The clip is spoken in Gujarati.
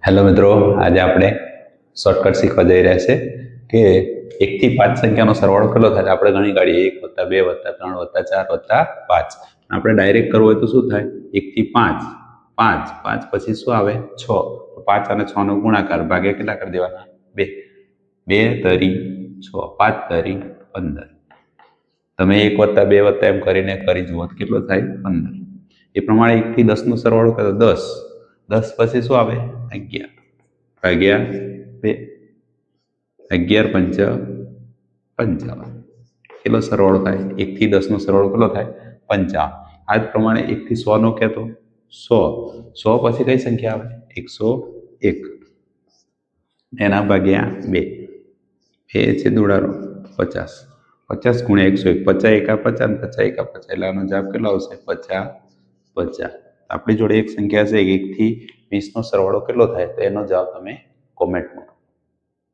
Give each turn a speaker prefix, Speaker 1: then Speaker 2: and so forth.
Speaker 1: હેલો મિત્રો, આજે આપણે શોર્ટકટ શીખવા જઈ રહ્યા છે કે 1 થી 5 સંખ્યાનો સરવાળો કેટલો થાય. આપણે ગણી કાઢીએ 1 + 2 + 3 + 4 + 5. આપણે ડાયરેક્ટ કરવું હોય તો શું થાય? 1 થી 5, 5 5 પછી શું આવે? 6. 5 અને 6 નો ગુણાકાર ભાગ્યા કેટલા કરી દેવાના? 2. 2 તરી 6, 5 તરી 15. તમે 1 + 2 + એમ કરીને કરી જુઓ તો કેટલો થાય? 15. એ પ્રમાણે 1 થી 10 નો સરવાળો કરો 10. 10 પછી શું આવે? 11 ભાગ્યા 2. 11 પંચા 55. કેટલો સરવાળો થાય? 1 થી 10 નો સરવાળો કેટલો થાય? 55. આ જ પ્રમાણે 1 થી 100 નો કહેતો 100. 100 પછી કઈ સંખ્યા આવે? 101. એના ભાગ્યા 2. 2 છે દુડારો 50. 50 × 101. 50 એકા 50 ને 50 એકા 50. એટલે આનો જવાબ કેટલો આવશે? 50 50. આપણી જોડે એક સંખ્યા છે 1 થી 20 નો સરવાળો કેટલો થાય? તો એનો જવાબ તમે કોમેન્ટમાં